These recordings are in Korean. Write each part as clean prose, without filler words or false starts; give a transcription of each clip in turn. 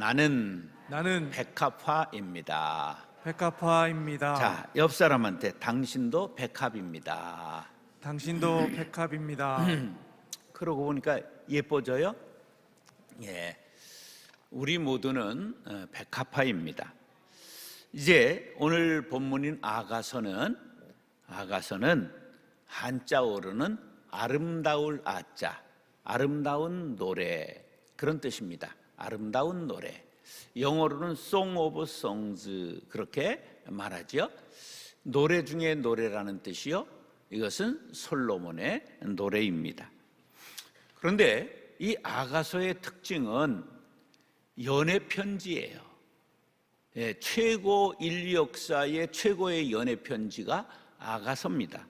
나는 백합화입니다. 백합화입니다. 자, 옆 사람한테 당신도 백합입니다. 당신도 백합입니다. 그러고 보니까 예뻐져요? 예, 우리 모두는 백합화입니다. 이제 오늘 본문인 아가서는 한자어로는 아름다울 아자, 아름다운 노래, 그런 뜻입니다. 아름다운 노래. 영어로는 Song of Songs, 그렇게 말하죠. 노래 중에 노래라는 뜻이요, 이것은 솔로몬의 노래입니다. 그런데 이 아가서의 특징은 연애 편지예요. 예, 최고 인류 역사의 최고의 연애 편지가 아가서입니다.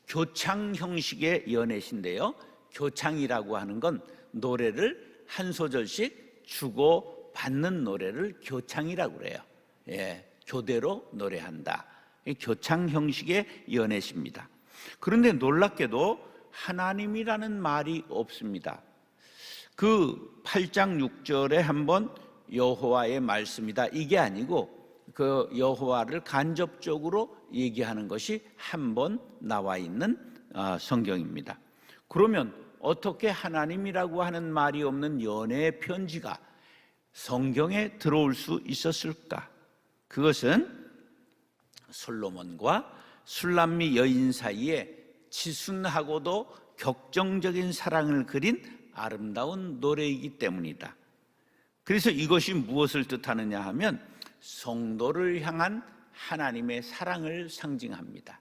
교창 형식의 연애신데요, 교창이라고 하는 건 노래를 한 소절씩 주고 받는 노래를 교창이라고 그래요. 예, 교대로 노래한다. 교창 형식의 연애십니다. 그런데 놀랍게도 하나님이라는 말이 없습니다. 그 8장 6절에 한번 여호와의 말씀이다, 이게 아니고 그 여호와를 간접적으로 얘기하는 것이 한 번 나와 있는 성경입니다. 그러면 어떻게 하나님이라고 하는 말이 없는 연애의 편지가 성경에 들어올 수 있었을까? 그것은 솔로몬과 술람미 여인 사이에 지순하고도 격정적인 사랑을 그린 아름다운 노래이기 때문이다. 그래서 이것이 무엇을 뜻하느냐 하면 성도를 향한 하나님의 사랑을 상징합니다.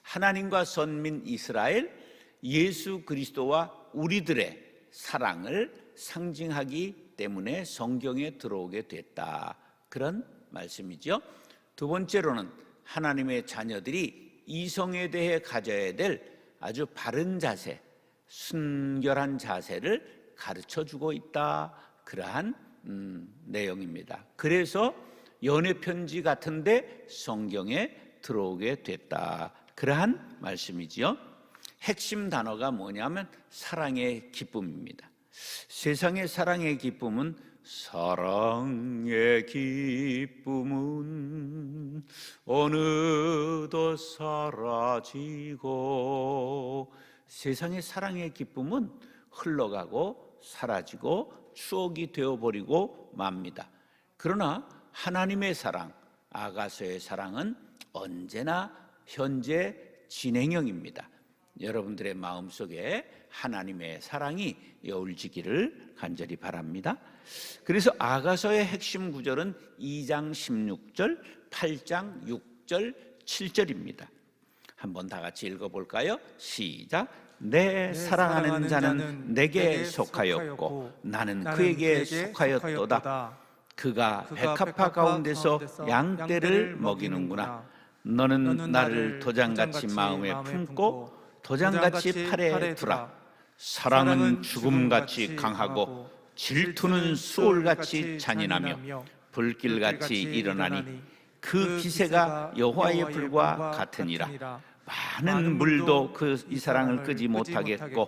하나님과 선민 이스라엘, 예수 그리스도와 우리들의 사랑을 상징하기 때문에 성경에 들어오게 됐다, 그런 말씀이죠. 두 번째로는 하나님의 자녀들이 이성에 대해 가져야 될 아주 바른 자세, 순결한 자세를 가르쳐주고 있다, 그러한 내용입니다. 그래서 연애 편지 같은데 성경에 들어오게 됐다, 그러한 말씀이지요. 핵심 단어가 뭐냐면 사랑의 기쁨입니다. 세상의 사랑의 기쁨은 사랑의 기쁨은 어느덧 사라지고, 세상의 사랑의 기쁨은 흘러가고 사라지고 추억이 되어버리고 맙니다. 그러나 하나님의 사랑, 아가서의 사랑은 언제나 현재 진행형입니다. 여러분들의 마음속에 하나님의 사랑이 여울지기를 간절히 바랍니다. 그래서 아가서의 핵심 구절은 2장 16절, 8장 6절, 7절입니다. 한번 다 같이 읽어볼까요? 시작. 내 사랑하는 자는 내게 속하였고 나는 그에게 속하였도다. 그가 백합화 가운데서 양떼를 먹이는구나. 너는 나를 도장같이 마음에 품고 도장같이 팔에 두라. 사랑은 죽음같이 강하고 질투는 수올같이 잔인하며 불길같이 일어나니 그 기세가 여호와의 불과 같으니라. 많은 물도 이 사랑을 끄지 못하겠고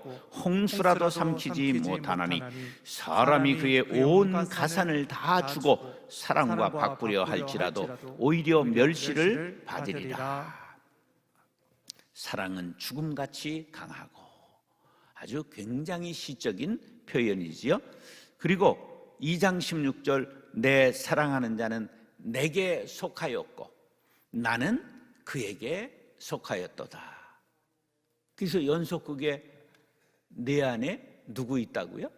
홍수라도 삼키지 못하나니 사람이 그의 온 가산을 다 주고 사랑과 바꾸려 할지라도 오히려 멸시를 받으리라. 사랑은 죽음같이 강하고, 아주 굉장히 시적인 표현이지요. 그리고 2장 16절, 내 사랑하는 자는 내게 속하였고 나는 그에게 속하였도다. 그래서 연속극에 내 안에 누구 있다고요?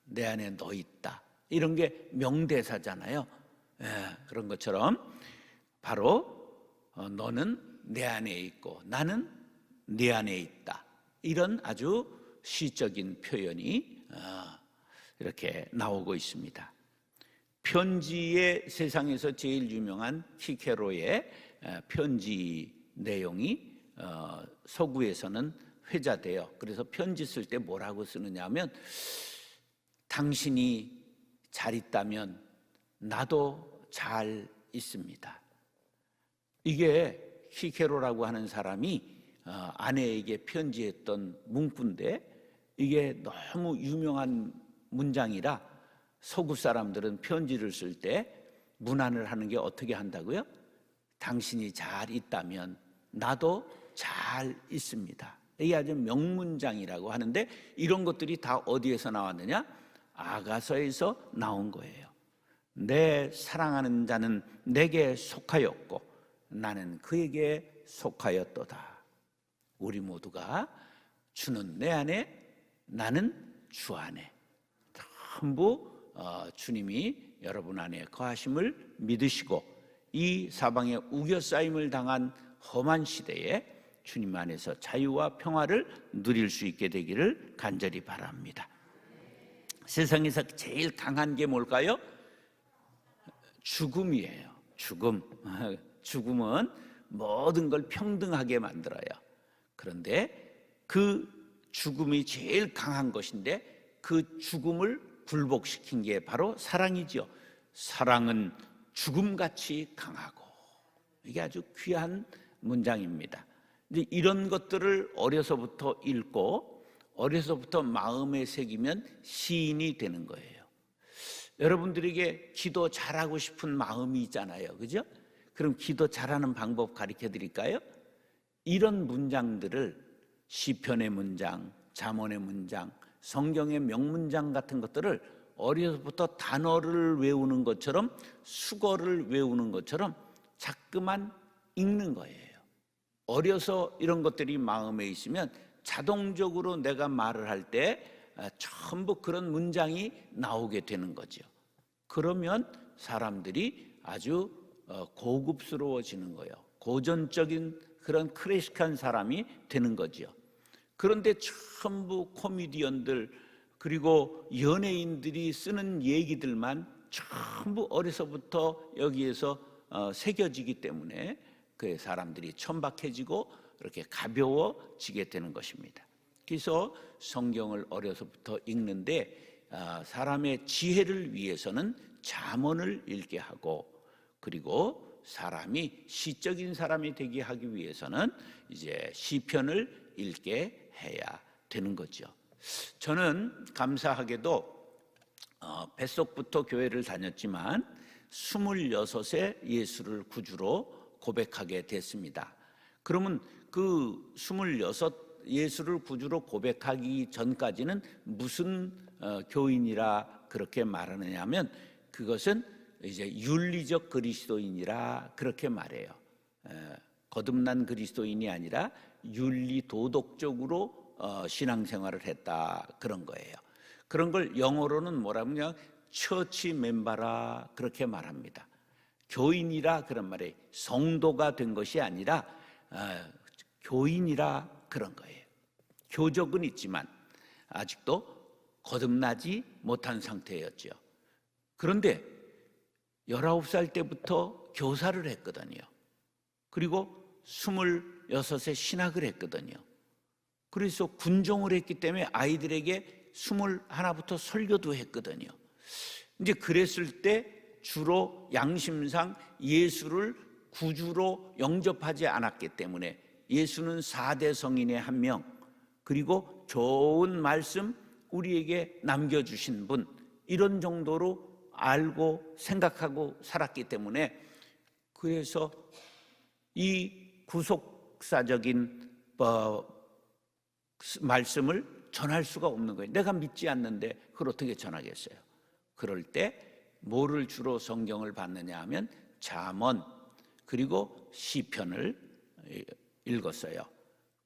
내 안에 너 있다, 이런 게 명대사잖아요. 그런 것처럼 바로 너는 내 안에 있고 나는 네 안에 있다, 이런 아주 시적인 표현이 이렇게 나오고 있습니다. 편지의 세상에서 제일 유명한 키케로의 편지 내용이 서구에서는 회자돼요. 그래서 편지 쓸 때 뭐라고 쓰느냐 하면, 당신이 잘 있다면 나도 잘 있습니다. 이게 키케로라고 하는 사람이 아내에게 편지했던 문구인데, 이게 너무 유명한 문장이라 서구 사람들은 편지를 쓸 때 문안을 하는 게 어떻게 한다고요? 당신이 잘 있다면 나도 잘 있습니다. 이게 아주 명문장이라고 하는데, 이런 것들이 다 어디에서 나왔느냐? 아가서에서 나온 거예요. 내 사랑하는 자는 내게 속하였고 나는 그에게 속하였도다. 우리 모두가 주는 내 안에, 나는 주 안에, 전부 주님이 여러분 안에 거하심을 믿으시고, 이 사방에 우겨싸임을 당한 험한 시대에 주님 안에서 자유와 평화를 누릴 수 있게 되기를 간절히 바랍니다. 세상에서 제일 강한 게 뭘까요? 죽음이에요. 죽음. 죽음은 모든 걸 평등하게 만들어요. 그런데 그 죽음이 제일 강한 것인데, 그 죽음을 굴복시킨 게 바로 사랑이죠. 사랑은 죽음같이 강하고. 이게 아주 귀한 문장입니다. 이제 이런 것들을 어려서부터 읽고 어려서부터 마음에 새기면 시인이 되는 거예요. 여러분들에게 기도 잘하고 싶은 마음이 있잖아요, 그죠? 그럼 기도 잘하는 방법 가르쳐 드릴까요? 이런 문장들을, 시편의 문장, 잠언의 문장, 성경의 명문장 같은 것들을 어려서부터 단어를 외우는 것처럼, 수거를 외우는 것처럼 자꾸만 읽는 거예요. 어려서 이런 것들이 마음에 있으면 자동적으로 내가 말을 할 때 전부 그런 문장이 나오게 되는 거죠. 그러면 사람들이 아주 고급스러워지는 거예요. 고전적인 그런 클래식한 사람이 되는 거죠. 그런데 전부 코미디언들, 그리고 연예인들이 쓰는 얘기들만 전부 어려서부터 여기에서 새겨지기 때문에 그 사람들이 천박해지고 이렇게 가벼워지게 되는 것입니다. 그래서 성경을 어려서부터 읽는데 사람의 지혜를 위해서는 잠언을 읽게 하고, 그리고 사람이 시적인 사람이 되게 하기 위해서는 이제 시편을 읽게 해야 되는 거죠. 저는 감사하게도 뱃속부터 교회를 다녔지만 26에 예수를 구주로 고백하게 됐습니다. 그러면 그 26, 예수를 구주로 고백하기 전까지는 무슨 교인이라 그렇게 말하느냐 하면, 그것은 이제 윤리적 그리스도인이라 그렇게 말해요. 거듭난 그리스도인이 아니라 윤리 도덕적으로 신앙생활을 했다, 그런 거예요. 그런 걸 영어로는 뭐라면 처치 멤버라 그렇게 말합니다. 교인이라 그런 말이에요. 성도가 된 것이 아니라 교인이라 그런 거예요. 교적은 있지만 아직도 거듭나지 못한 상태였죠. 그런데 19살 때부터 교사를 했거든요. 그리고 26에 신학을 했거든요. 그래서 군종을 했기 때문에 아이들에게 21부터 설교도 했거든요. 이제 그랬을 때 주로 양심상 예수를 구주로 영접하지 않았기 때문에, 예수는 4대 성인의 한 명, 그리고 좋은 말씀 우리에게 남겨주신 분, 이런 정도로 알고 생각하고 살았기 때문에, 그래서 이 구속사적인 말씀을 전할 수가 없는 거예요. 내가 믿지 않는데 그걸 어떻게 전하겠어요? 그럴 때 뭐를 주로 성경을 받느냐 하면 잠언, 그리고 시편을 읽었어요.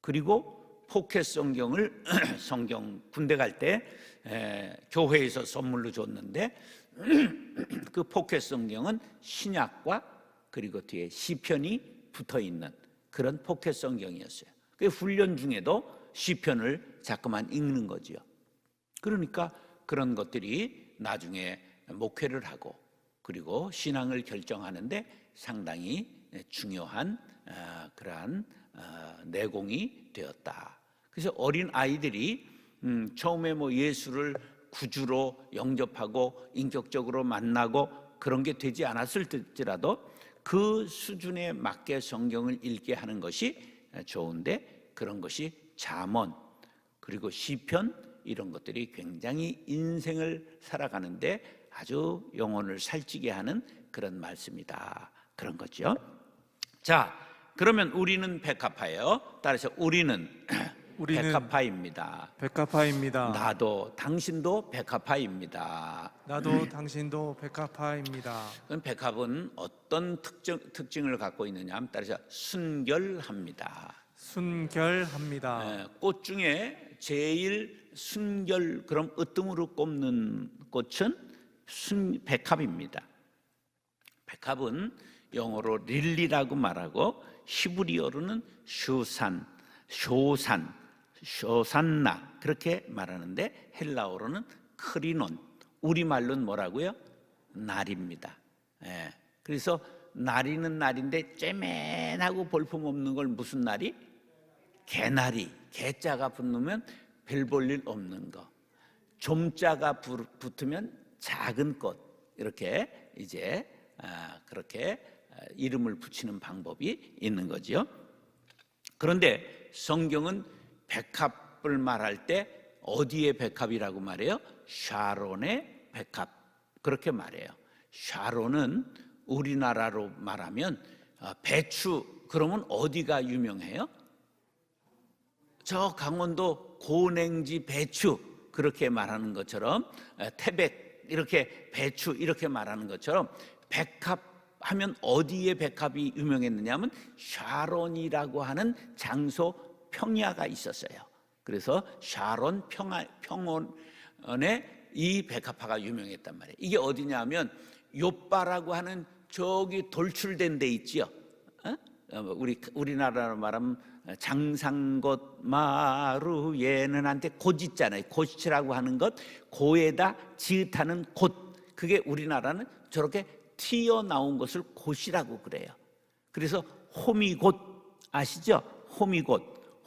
그리고 포켓 성경을 성경 군대 갈 때 교회에서 선물로 줬는데, 그 포켓 성경은 신약과 그리고 뒤에 시편이 붙어 있는 그런 포켓 성경이었어요. 그 훈련 중에도 시편을 자꾸만 읽는 거지요. 그러니까 그런 것들이 나중에 목회를 하고 그리고 신앙을 결정하는데 상당히 중요한 그러한 내공이 되었다. 그래서 어린 아이들이 처음에 뭐 예수를 구주로 영접하고 인격적으로 만나고 그런 게 되지 않았을지라도 그 수준에 맞게 성경을 읽게 하는 것이 좋은데, 그런 것이 잠언, 그리고 시편, 이런 것들이 굉장히 인생을 살아가는데 아주 영혼을 살찌게 하는 그런 말씀이다, 그런 거죠. 자, 그러면 우리는 백합화예요. 따라서 우리는 백합화입니다. 백합화입니다. 나도 당신도 백합화입니다. 나도 당신도 백합화입니다. 그럼 백합은 어떤 특징을 갖고 있느냐 하면 따라서 순결합니다. 순결합니다. 꽃 중에 제일 순결, 그럼 으뜸으로 꼽는 꽃은 백합입니다. 백합은 영어로 릴리라고 말하고 히브리어로는 쇼산나 그렇게 말하는데 헬라어로는 크리논, 우리말로는 뭐라고요? 날입니다. 그래서 날이는 날인데 쬐맨하고 볼품없는 걸 무슨 날이? 개나리. 개자가 붙으면 별 볼 일 없는 거, 좀자가 붙으면 작은 꽃, 이렇게 이제 그렇게 이름을 붙이는 방법이 있는 거죠. 그런데 성경은 백합을 말할 때 어디의 백합이라고 말해요? 샤론의 백합, 그렇게 말해요. 샤론은 우리나라로 말하면 배추, 그러면 어디가 유명해요? 저 강원도 고냉지 배추, 그렇게 말하는 것처럼 태백, 이렇게 배추 이렇게 말하는 것처럼 백합 하면 어디에 백합이 유명했느냐면 샤론이라고 하는 장소 평야가 있었어요. 그래서 샤론 평원에 이 백합화가 유명했단 말이에요. 이게 어디냐면 요빠라고 하는 저기 돌출된 데 있지요. 우리나라로 말하면 장상곶 마루에는 한테 곶 있잖아요. 곶이라고 하는 것, 고에다 지읒하는 곶, 그게 우리나라는 저렇게 튀어나온 것을 곶이라고 그래요. 그래서 호미곶 아시죠? 호미곶,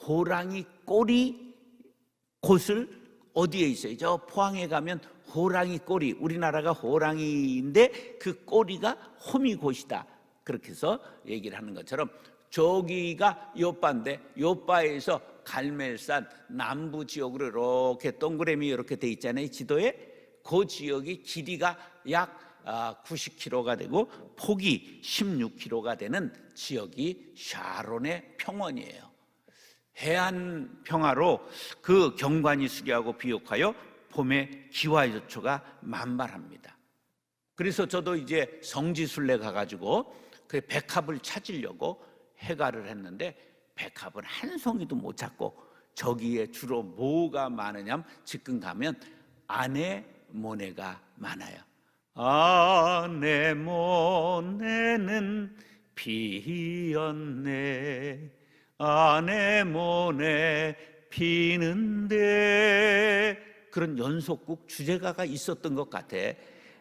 호랑이 꼬리 곶을 어디에 있어요? 저 포항에 가면 호랑이 꼬리, 우리나라가 호랑이인데 그 꼬리가 호미곶이다, 그렇게 해서 얘기를 하는 것처럼 저기가 요빠인데 요빠에서 갈멜산 남부 지역으로 이렇게 동그라미 이렇게 돼 있잖아요, 지도에. 그 지역이 길이가 약 90km가 되고 폭이 16km가 되는 지역이 샤론의 평원이에요. 해안 평화로 그 경관이 수려하고 비옥하여 봄에 기와조초가 만발합니다. 그래서 저도 이제 성지순례 가가지고 그 백합을 찾으려고 해가를 했는데 백합은 한 송이도 못 찾고 저기에 주로 뭐가 많으냐면 지금 가면 아네모네가 많아요. 아네모네는 피었네, 아네모네 피는데, 그런 연속곡 주제가가 있었던 것 같아.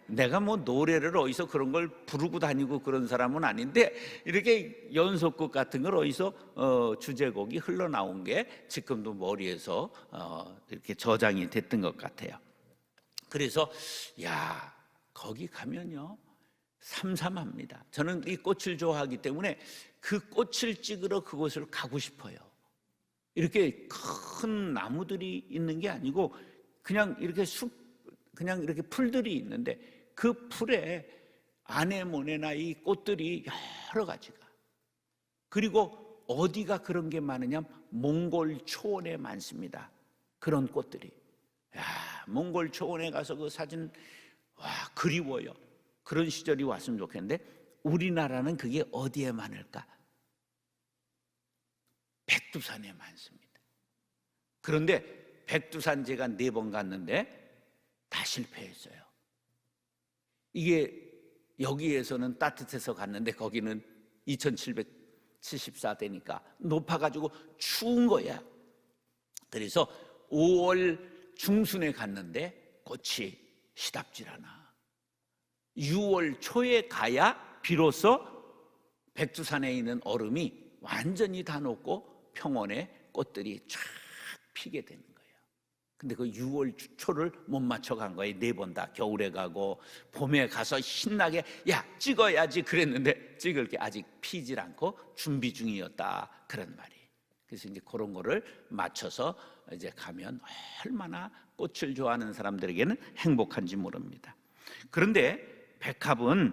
내가 뭐 노래를 어디서 그런 걸 부르고 다니고 그런 사람은 아닌데 이렇게 연속곡 같은 걸 어디서 주제곡이 흘러나온 게 지금도 머리에서 이렇게 저장이 됐던 것 같아요. 그래서 야, 거기 가면요 삼삼합니다. 저는 이 꽃을 좋아하기 때문에 그 꽃을 찍으러 그곳을 가고 싶어요. 이렇게 큰 나무들이 있는 게 아니고 그냥 이렇게 그냥 이렇게 풀들이 있는데 그 풀에 아네모네나 이 꽃들이 여러 가지가, 그리고 어디가 그런 게 많으냐면 몽골 초원에 많습니다. 그런 꽃들이. 야, 몽골 초원에 가서 그 사진, 와, 그리워요. 그런 시절이 왔으면 좋겠는데 우리나라는 그게 어디에 많을까? 백두산에 많습니다. 그런데 백두산 제가 4번 갔는데 다 실패했어요. 이게 여기에서는 따뜻해서 갔는데 거기는 2774대니까 높아가지고 추운 거야. 그래서 5월 중순에 갔는데 꽃이 시답질 않아. 6월 초에 가야 비로소 백두산에 있는 얼음이 완전히 다 녹고 평원에 꽃들이 쫙 피게 되는 거예요. 근데 그 6월 초를 못 맞춰 간 거예요. 4번 다. 겨울에 가고 봄에 가서 신나게 야 찍어야지 그랬는데 찍을 게 아직 피질 않고 준비 중이었다, 그런 말이에요. 그래서 이제 그런 거를 맞춰서 이제 가면 얼마나 꽃을 좋아하는 사람들에게는 행복한지 모릅니다. 그런데 백합은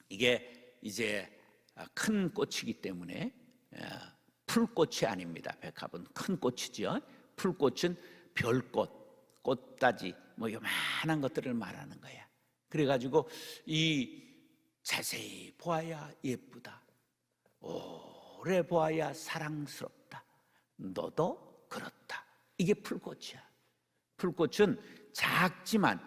이게 이제 큰 꽃이기 때문에 풀꽃이 아닙니다. 백합은 큰 꽃이죠. 풀꽃은 별꽃, 꽃다지 뭐 요만한 것들을 말하는 거야. 그래가지고 이 자세히 보아야 예쁘다, 오래 보아야 사랑스럽다, 너도 그렇다. 이게 풀꽃이야. 풀꽃은 작지만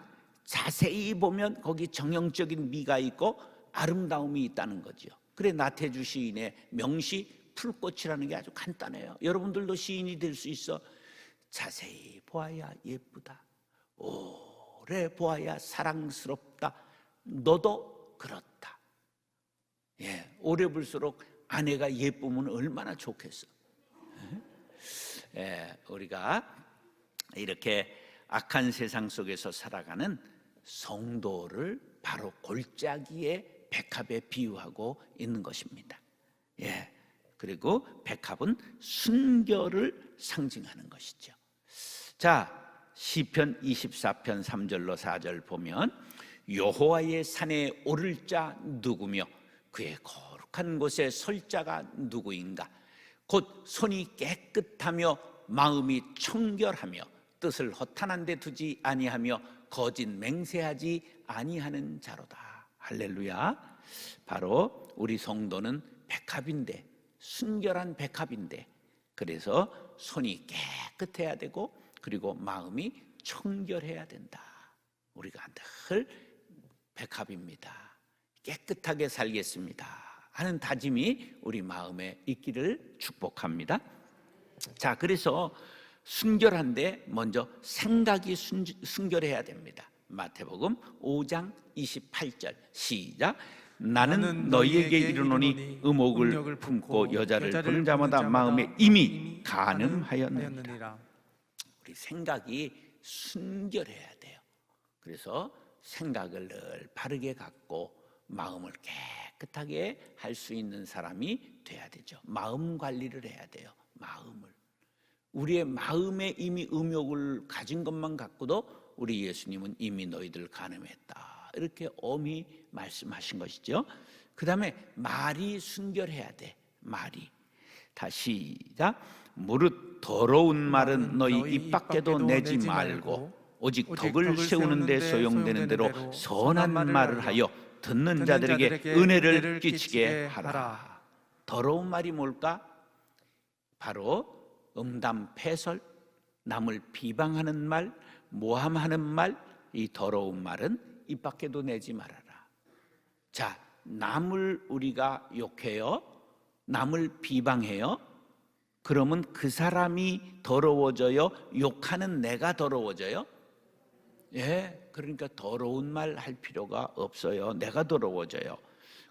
자세히 보면 거기 정형적인 미가 있고 아름다움이 있다는 거죠. 그래 나태주 시인의 명시 풀꽃이라는 게 아주 간단해요. 여러분들도 시인이 될 수 있어. 자세히 보아야 예쁘다, 오래 보아야 사랑스럽다, 너도 그렇다. 오래 볼수록 아내가 예쁘면 얼마나 좋겠어. 우리가 이렇게 악한 세상 속에서 살아가는 성도를 바로 골짜기에 백합에 비유하고 있는 것입니다. 그리고 백합은 순결을 상징하는 것이죠. 자, 시편 24편 3절로 4절 보면 여호와의 산에 오를 자 누구며 그의 거룩한 곳에 설 자가 누구인가? 곧 손이 깨끗하며 마음이 청결하며 뜻을 허탄한 데 두지 아니하며 거짓 맹세하지 아니하는 자로다. 할렐루야. 바로 우리 성도는 백합인데, 순결한 백합인데, 그래서 손이 깨끗해야 되고 그리고 마음이 청결해야 된다. 우리가 늘 백합입니다. 깨끗하게 살겠습니다 하는 다짐이 우리 마음에 있기를 축복합니다. 자, 그래서 순결한데 먼저 생각이 순결해야 됩니다. 마태복음 5장 28절 시작. 나는 너희에게 이르노니 의목을 품고 여자를 보는 자마다 마음에 이미 간음하였느니라. 우리 생각이 순결해야 돼요. 그래서 생각을 늘 바르게 갖고 마음을 깨끗하게 할 수 있는 사람이 돼야 되죠. 마음 관리를 해야 돼요. 마음을. 우리의 마음에 이미 음욕을 가진 것만 갖고도 우리 예수님은 이미 너희들 간음했다, 이렇게 엄히 말씀하신 것이죠. 그 다음에 말이 순결해야 돼. 말이. 다시 시작. 무릇 더러운 말은 너희 입 밖에도 내지 말고 오직 덕을 세우는 데 소용되는 대로 선한 말을 하여 듣는 자들에게 은혜를 끼치게 하라. 더러운 말이 뭘까? 바로 음담 패설, 남을 비방하는 말, 모함하는 말, 이 더러운 말은 입 밖에도 내지 말아라. 자, 남을 우리가 욕해요, 남을 비방해요. 그러면 그 사람이 더러워져요? 욕하는 내가 더러워져요? 그러니까 더러운 말 할 필요가 없어요. 내가 더러워져요.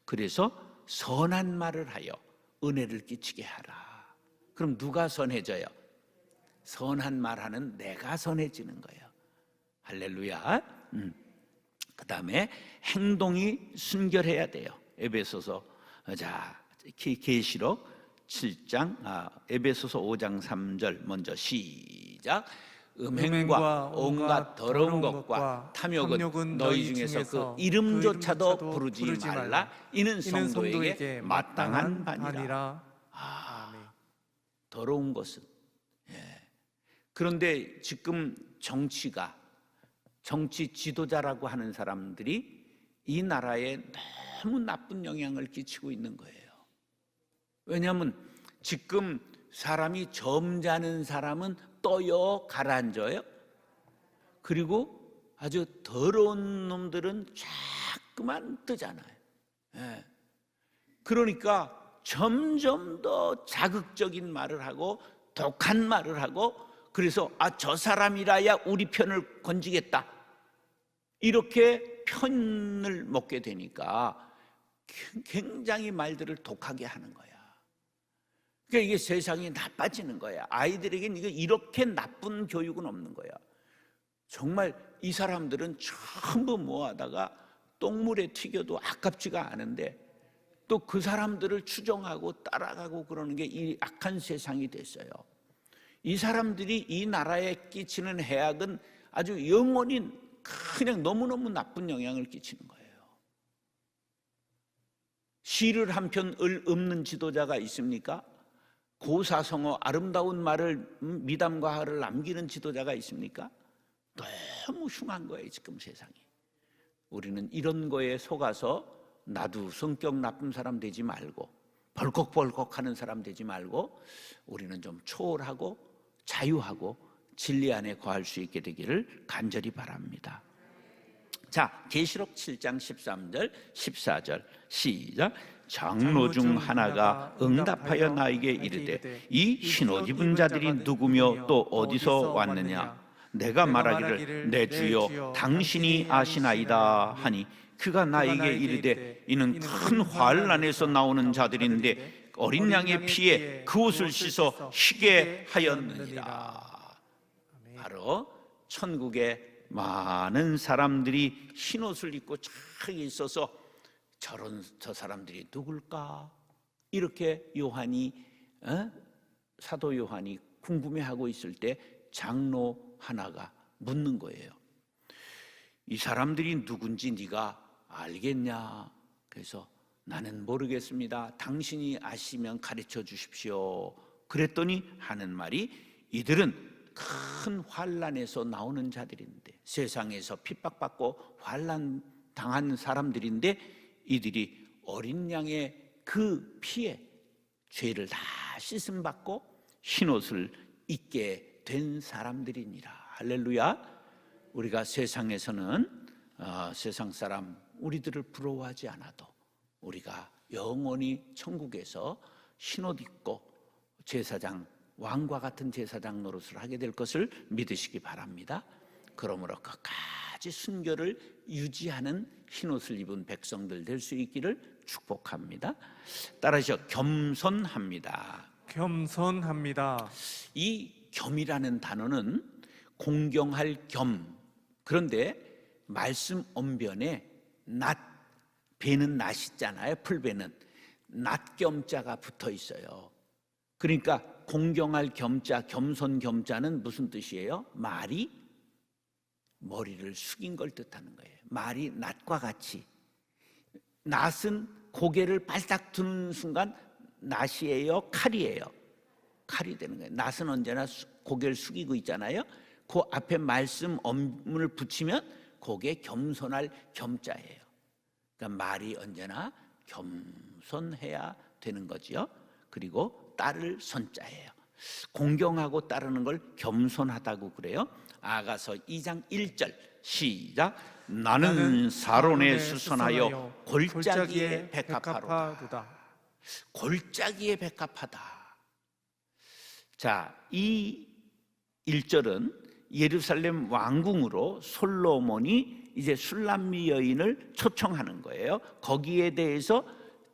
그래서 선한 말을 하여 은혜를 끼치게 하라. 그럼 누가 선해져요? 선한 말하는 내가 선해지는 거예요. 할렐루야. 그 다음에 행동이 순결해야 돼요. 에베소서, 자, 계시록 7장, 에베소서 5장 3절 먼저 시작. 음행과 온갖 더러운 것과 탐욕은 너희 중에서 그 이름조차도 부르지 말라. 이는 성도에게 마땅한 바니라. 더러운 것은. 그런데 지금 정치 지도자라고 하는 사람들이 이 나라에 너무 나쁜 영향을 끼치고 있는 거예요. 왜냐하면 지금 사람이 점잖은 사람은 떠요, 가라앉아요. 그리고 아주 더러운 놈들은 자꾸만 뜨잖아요. 그러니까 점점 더 자극적인 말을 하고 독한 말을 하고, 그래서 저 사람이라야 우리 편을 건지겠다, 이렇게 편을 먹게 되니까 굉장히 말들을 독하게 하는 거야. 그러니까 이게 세상이 나빠지는 거야. 아이들에게는 이렇게 나쁜 교육은 없는 거야. 정말 이 사람들은 전부 모아다가 똥물에 튀겨도 아깝지가 않은데 또 그 사람들을 추종하고 따라가고 그러는 게 이 악한 세상이 됐어요. 이 사람들이 이 나라에 끼치는 해악은 아주 영원히 그냥 너무너무 나쁜 영향을 끼치는 거예요. 시를 한 편 읊는 지도자가 있습니까? 고사성어 아름다운 말을 미담과 화를 남기는 지도자가 있습니까? 너무 흉한 거예요 지금 세상이. 우리는 이런 거에 속아서 나도 성격 나쁜 사람 되지 말고 벌컥벌컥 하는 사람 되지 말고 우리는 좀 초월하고 자유하고 진리 안에 거할 수 있게 되기를 간절히 바랍니다. 자, 계시록 7장 13절 14절 시작. 장로 중 하나가 응답하여 나에게 이르되 이 흰옷 입은 자들이 누구며 또 어디서 왔느냐? 내가 말하기를 내 주여 당신이 아시나이다 하니 그가 나에게 이르되 이는 큰 환난에서 나오는 자들인데 어린 양의 피에 그 옷을 씻어 희게 하였느니라. 바로 천국에 많은 사람들이 흰 옷을 입고 쫙 있어서 저 사람들이 누굴까? 이렇게 사도 요한이 궁금해하고 있을 때 장로 하나가 묻는 거예요. 이 사람들이 누군지 네가 알겠냐? 그래서 나는 모르겠습니다. 당신이 아시면 가르쳐 주십시오. 그랬더니 하는 말이 이들은 큰 환난에서 나오는 자들인데 세상에서 핍박받고 환난 당한 사람들인데 이들이 어린 양의 그 피에 죄를 다 씻음 받고 흰옷을 입게 된 사람들이니라. 할렐루야. 우리가 세상에서는 세상 사람 우리들을 부러워하지 않아도 우리가 영원히 천국에서 흰옷 입고 제사장 왕과 같은 제사장 노릇을 하게 될 것을 믿으시기 바랍니다. 그러므로 끝까지 순결을 유지하는 흰옷을 입은 백성들 될 수 있기를 축복합니다. 따라서 겸손합니다. 겸손합니다. 이 겸이라는 단어는 공경할 겸, 그런데 말씀 언변에 낫, 배는 낫이잖아요. 풀배는 낫겸자가 붙어 있어요. 그러니까 공경할 겸자, 겸손 겸자는 무슨 뜻이에요? 말이 머리를 숙인 걸 뜻하는 거예요. 말이 낫과 같이. 낫은 고개를 발딱 드는 순간 낫이에요? 칼이에요? 칼이 되는 거예요. 낫은 언제나 고개를 숙이고 있잖아요. 그 앞에 말씀 엄문을 붙이면 그게 겸손할 겸자예요. 그러니까 말이 언제나 겸손해야 되는 거죠. 그리고 따를 손자예요. 공경하고 따르는 걸 겸손하다고 그래요. 아가서 2장 1절 시작. 나는 사론에 수선하여 골짜기에 백합하로다. 골짜기에 백합하다. 자, 이 1절은 예루살렘 왕궁으로 솔로몬이 이제 술람미 여인을 초청하는 거예요. 거기에 대해서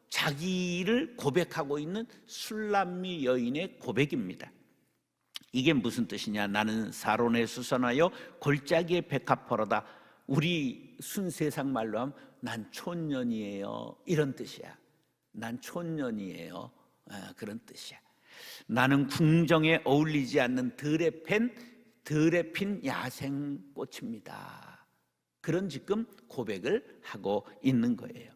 자기를 고백하고 있는 술람미 여인의 고백입니다. 이게 무슨 뜻이냐? 나는 사론에 수선하여 골짜기에 백합하로다. 우리 순세상 말로 하면 난 촌년이에요, 이런 뜻이야. 난 촌년이에요, 그런 뜻이야. 나는 궁정에 어울리지 않는 들에 핀 야생꽃입니다. 그런 지금 고백을 하고 있는 거예요.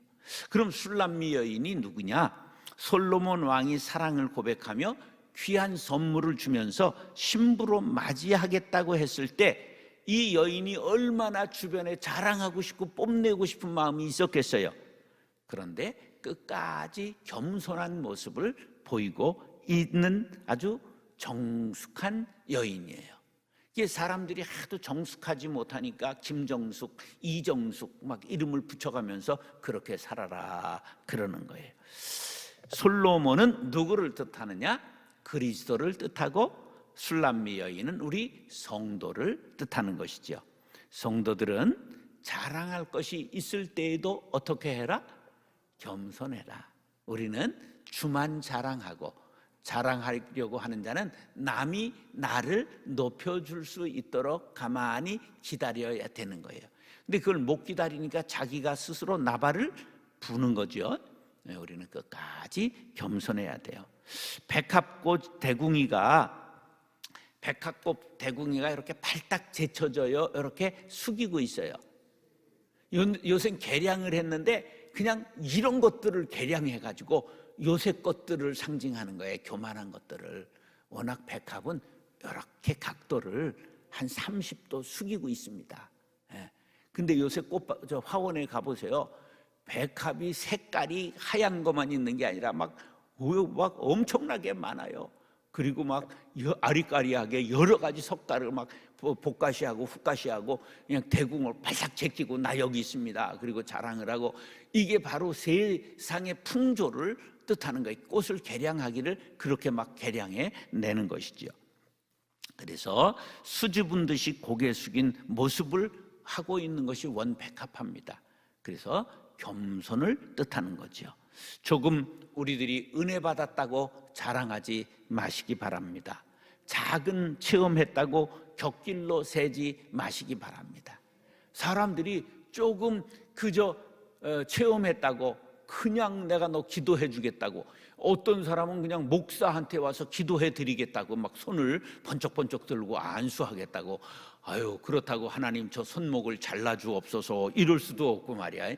그럼 술람미 여인이 누구냐? 솔로몬 왕이 사랑을 고백하며 귀한 선물을 주면서 신부로 맞이하겠다고 했을 때 이 여인이 얼마나 주변에 자랑하고 싶고 뽐내고 싶은 마음이 있었겠어요. 그런데 끝까지 겸손한 모습을 보이고 있는 아주 정숙한 여인이에요. 이게 사람들이 하도 정숙하지 못하니까 김정숙, 이정숙 막 이름을 붙여가면서 그렇게 살아라 그러는 거예요. 솔로몬은 누구를 뜻하느냐? 그리스도를 뜻하고 술람미 여인은 우리 성도를 뜻하는 것이죠. 성도들은 자랑할 것이 있을 때에도 어떻게 해라? 겸손해라. 우리는 주만 자랑하고 자랑하려고 하는 자는 남이 나를 높여줄 수 있도록 가만히 기다려야 되는 거예요. 근데 그걸 못 기다리니까 자기가 스스로 나발을 부는 거죠. 우리는 끝까지 겸손해야 돼요. 백합꽃 대궁이가 백합꽃 대궁이가 이렇게 발딱 제쳐져요. 이렇게 숙이고 있어요. 요새 개량을 했는데 그냥 이런 것들을 개량해가지고 요새 것들을 상징하는 거예요. 교만한 것들을. 워낙 백합은 이렇게 각도를 한 30도 숙이고 있습니다. 예. 근데 요새 저 화원에 가보세요. 백합이 색깔이 하얀 것만 있는 게 아니라 막 엄청나게 많아요. 그리고 막 아리까리하게 여러 가지 석가를 막 복가시하고 훅가시하고 그냥 대궁을 발싹 제끼고 나 여기 있습니다. 그리고 자랑을 하고, 이게 바로 세상의 풍조를 뜻하는 거예요. 꽃을 개량하기를 그렇게 막 개량해 내는 것이죠. 그래서 수줍은 듯이 고개 숙인 모습을 하고 있는 것이 원백합합니다. 그래서 겸손을 뜻하는 거죠. 조금 우리들이 은혜 받았다고 자랑하지 마시기 바랍니다. 작은 체험했다고 곁길로 새지 마시기 바랍니다. 사람들이 조금 그저 체험했다고 그냥 내가 너 기도해 주겠다고, 어떤 사람은 그냥 목사한테 와서 기도해 드리겠다고 막 손을 번쩍번쩍 들고 안수하겠다고, 아유 그렇다고 하나님 저 손목을 잘라 주옵소서 이럴 수도 없고 말이야.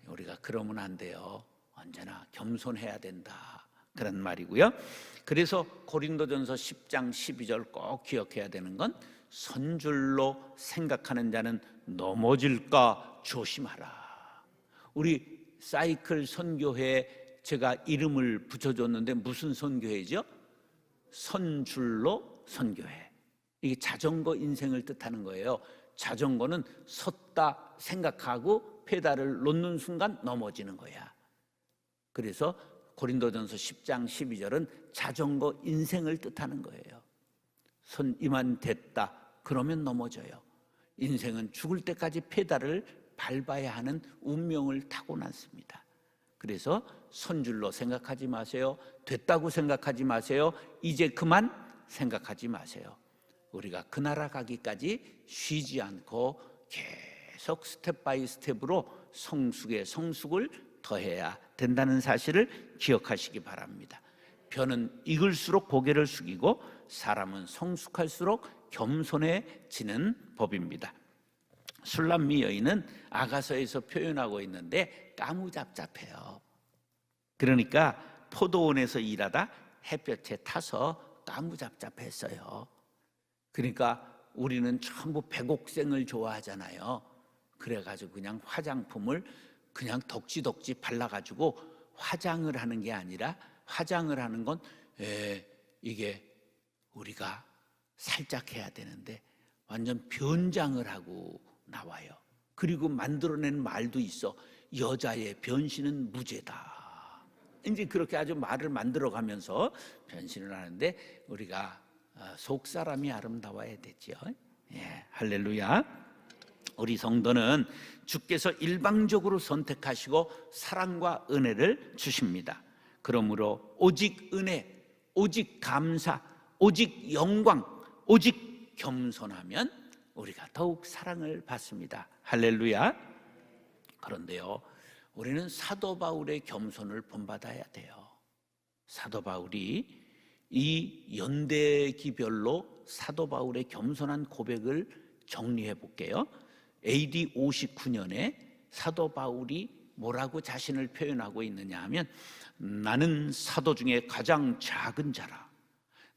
우리가 그러면 안 돼요. 언제나 겸손해야 된다, 그런 말이고요. 그래서 고린도전서 10장 12절 꼭 기억해야 되는 건, 선줄로 생각하는 자는 넘어질까 조심하라. 우리 사이클 선교회에 제가 이름을 붙여줬는데 무슨 선교회죠? 선줄로 선교회. 이게 자전거 인생을 뜻하는 거예요. 자전거는 섰다 생각하고 페달을 놓는 순간 넘어지는 거야. 그래서 고린도전서 10장 12절은 자전거 인생을 뜻하는 거예요. 이만 됐다 그러면 넘어져요. 인생은 죽을 때까지 페달을 밟아야 하는 운명을 타고났습니다. 그래서 선줄로 생각하지 마세요. 됐다고 생각하지 마세요. 이제 그만 생각하지 마세요. 우리가 그 나라 가기까지 쉬지 않고 계속 스텝 바이 스텝으로 성숙에 성숙을 더해야 된다는 사실을 기억하시기 바랍니다. 벼는 익을수록 고개를 숙이고 사람은 성숙할수록 겸손해지는 법입니다. 술람미 여인은 아가서에서 표현하고 있는데 까무잡잡해요. 그러니까 포도원에서 일하다 햇볕에 타서 까무잡잡했어요. 그러니까 우리는 전부 백옥생을 좋아하잖아요. 그래가지고 그냥 화장품을 그냥 덕지덕지 발라가지고 화장을 하는 게 아니라, 화장을 하는 건 이게 우리가 살짝 해야 되는데 완전 변장을 하고 나와요. 그리고 만들어낸 말도 있어. 여자의 변신은 무죄다. 이제 그렇게 아주 말을 만들어가면서 변신을 하는데, 우리가 속 사람이 아름다워야 되죠. 예, 할렐루야. 우리 성도는 주께서 일방적으로 선택하시고 사랑과 은혜를 주십니다. 그러므로 오직 은혜, 오직 감사, 오직 영광, 오직 겸손하면 우리가 더욱 사랑을 받습니다. 할렐루야. 그런데요, 우리는 사도 바울의 겸손을 본받아야 돼요. 사도 바울이 이 연대기별로 사도 바울의 겸손한 고백을 정리해 볼게요. AD 59년에 사도 바울이 뭐라고 자신을 표현하고 있느냐 하면, 나는 사도 중에 가장 작은 자라.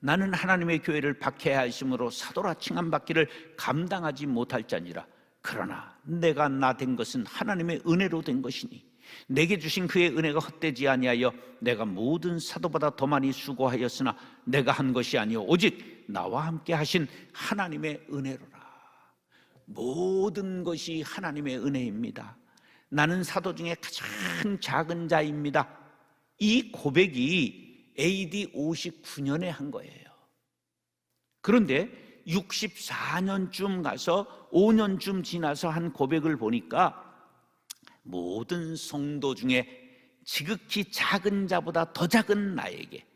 나는 하나님의 교회를 박해하심으로 사도라 칭함받기를 감당하지 못할 자니라. 그러나 내가 나 된 것은 하나님의 은혜로 된 것이니 내게 주신 그의 은혜가 헛되지 아니하여 내가 모든 사도보다 더 많이 수고하였으나 내가 한 것이 아니요 오직 나와 함께 하신 하나님의 은혜로라. 모든 것이 하나님의 은혜입니다. 나는 사도 중에 가장 작은 자입니다. 이 고백이 AD 59년에 한 거예요. 그런데 64년쯤 가서 5년쯤 지나서 한 고백을 보니까, 모든 성도 중에 지극히 작은 자보다 더 작은 나에게.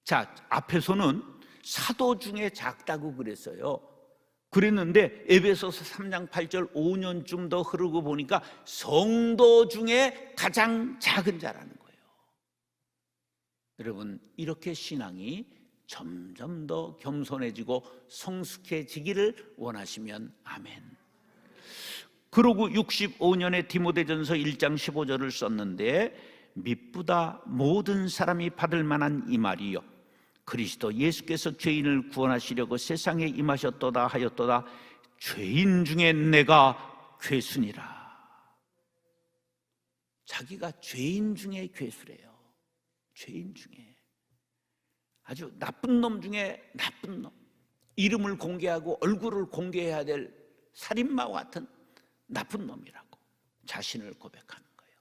자, 앞에서는 사도 중에 작다고 그랬어요. 그랬는데 에베소서 3장 8절 5년쯤 더 흐르고 보니까 성도 중에 가장 작은 자라는 거예요. 여러분, 이렇게 신앙이 점점 더 겸손해지고 성숙해지기를 원하시면 아멘. 그러고 65년에 디모데전서 1장 15절을 썼는데, 미쁘다 모든 사람이 받을 만한 이 말이요, 그리스도 예수께서 죄인을 구원하시려고 세상에 임하셨도다 하였도다. 죄인 중에 내가 괴순이라. 자기가 죄인 중에 괴수래요. 죄인 중에, 아주 나쁜 놈 중에 나쁜 놈, 이름을 공개하고 얼굴을 공개해야 될 살인마와 같은 나쁜 놈이라고 자신을 고백하는 거예요.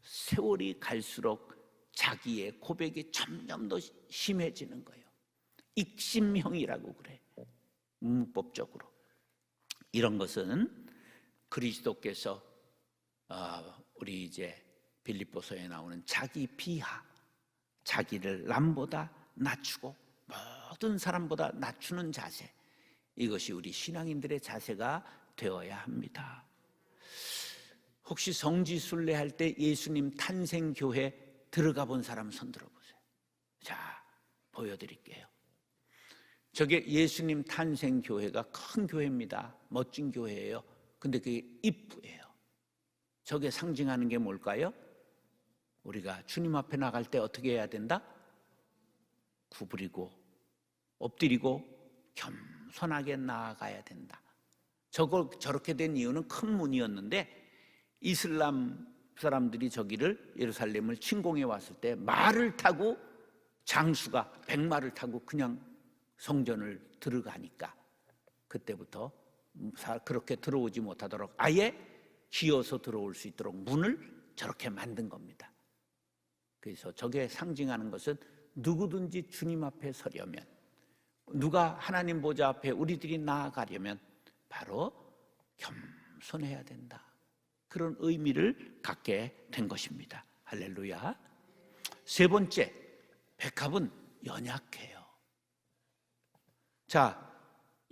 세월이 갈수록 자기의 고백이 점점 더 심해지는 거예요. 익심형이라고 그래, 문법적으로. 이런 것은 그리스도께서 우리 이제 빌립보서에 나오는 자기 비하, 자기를 남보다 낮추고 모든 사람보다 낮추는 자세, 이것이 우리 신앙인들의 자세가 되어야 합니다. 혹시 성지순례 할 때 예수님 탄생교회 들어가 본 사람 손 들어보세요. 자, 보여드릴게요. 저게 예수님 탄생교회가 큰 교회입니다. 멋진 교회예요. 근데 그게 입구예요. 저게 상징하는 게 뭘까요? 우리가 주님 앞에 나갈 때 어떻게 해야 된다? 구부리고 엎드리고 겸손하게 나아가야 된다. 저렇게 된 이유는 큰 문이었는데, 이슬람 사람들이 저기를, 예루살렘을 침공해 왔을 때 말을 타고, 장수가 100마를 타고 그냥 성전을 들어가니까 그때부터 그렇게 들어오지 못하도록 아예 기어서 들어올 수 있도록 문을 저렇게 만든 겁니다. 그래서 저게 상징하는 것은 누구든지 주님 앞에 서려면, 누가 하나님 보좌 앞에 우리들이 나아가려면 바로 겸손해야 된다, 그런 의미를 갖게 된 것입니다. 할렐루야. 세 번째, 백합은 연약해요. 자,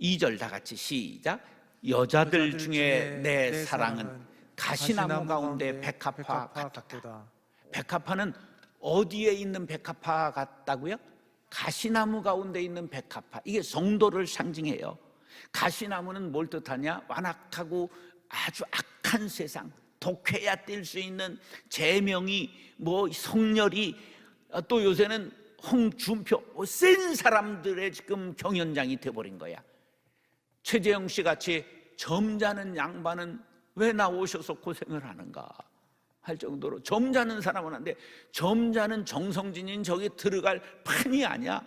2절 다 같이 시작. 여자들 중에 내 사랑은 가시나무 가운데 백합화 같다. 백합화는 어디에 있는 백합화 같다고요? 가시나무 가운데 있는 백합화. 이게 성도를 상징해요. 가시나무는 뭘 뜻하냐? 완악하고 아주 악한 세상, 독해야 뛸 수 있는 제명이, 성렬이, 또 요새는 홍준표, 센 사람들의 지금 경연장이 돼버린 거야. 최재형 씨 같이 점잖은 양반은 왜 나오셔서 고생을 하는가 할 정도로, 점잖은 사람은 한데 점잖은 정성진인 저기 들어갈 판이 아니야.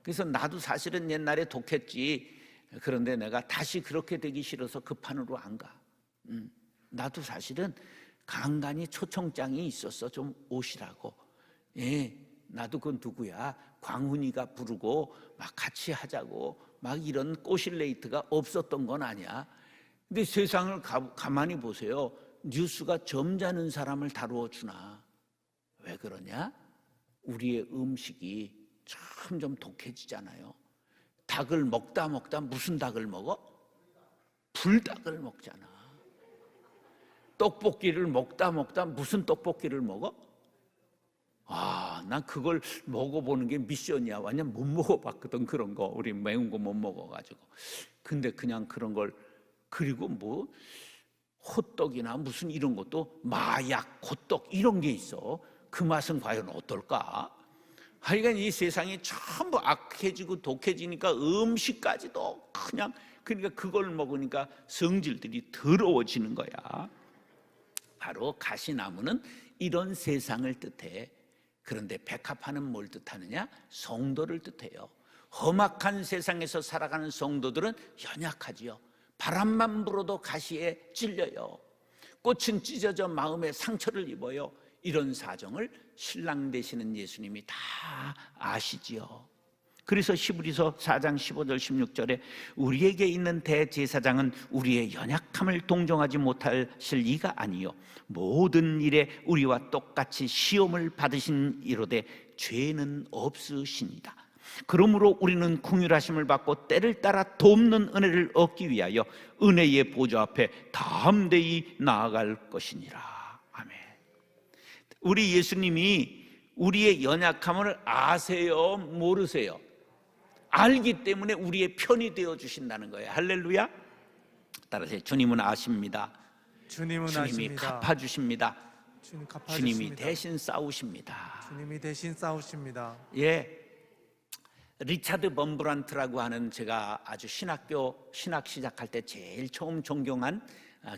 그래서 나도 사실은 옛날에 독했지. 그런데 내가 다시 그렇게 되기 싫어서 그 판으로 안 가. 나도 사실은 간간히 초청장이 있었어. 좀 오시라고. 예, 나도 그건 누구야, 광훈이가 부르고 막 같이 하자고 막 이런 꼬실레이트가 없었던 건 아니야. 근데 세상을 가만히 보세요. 뉴스가 점잖은 사람을 다루어 주나? 왜 그러냐? 우리의 음식이 점점 독해지잖아요. 닭을 먹다 무슨 닭을 먹어? 불닭을 먹잖아. 떡볶이를 먹다 무슨 떡볶이를 먹어? 난 그걸 먹어보는 게 미션이야. 완전 못 먹어봤거든, 그런 거. 우리 매운 거 못 먹어가지고. 근데 그냥 그런 걸, 그리고 호떡이나 무슨 이런 것도 마약, 호떡 이런 게 있어. 그 맛은 과연 어떨까? 하여간 이 세상이 전부 악해지고 독해지니까 음식까지도 그냥, 그러니까 그걸 먹으니까 성질들이 더러워지는 거야. 바로 가시나무는 이런 세상을 뜻해. 그런데 백합화는 뭘 뜻하느냐? 성도를 뜻해요. 험악한 세상에서 살아가는 성도들은 연약하지요. 바람만 불어도 가시에 찔려요. 꽃은 찢어져 마음에 상처를 입어요. 이런 사정을 신랑 되시는 예수님이 다 아시지요. 그래서 히브리서 4장 15절 16절에 우리에게 있는 대제사장은 우리의 연약함을 동정하지 못하실 이가 아니요 모든 일에 우리와 똑같이 시험을 받으신 이로되 죄는 없으시니라. 그러므로 우리는 긍휼하심을 받고 때를 따라 돕는 은혜를 얻기 위하여 은혜의 보좌 앞에 담대히 나아갈 것이니라. 아멘. 우리 예수님이 우리의 연약함을 아세요? 모르세요? 알기 때문에 우리의 편이 되어 주신다는 거예요. 할렐루야. 따라서 주님은 아십니다. 주님은 주님이 아십니다. 갚아주십니다. 주님 갚아주십니다. 주님이 대신 싸우십니다. 주님이 대신 싸우십니다. 예, 리차드 범브란트라고 하는 제가 아주 신학 시작할 때 제일 처음 존경한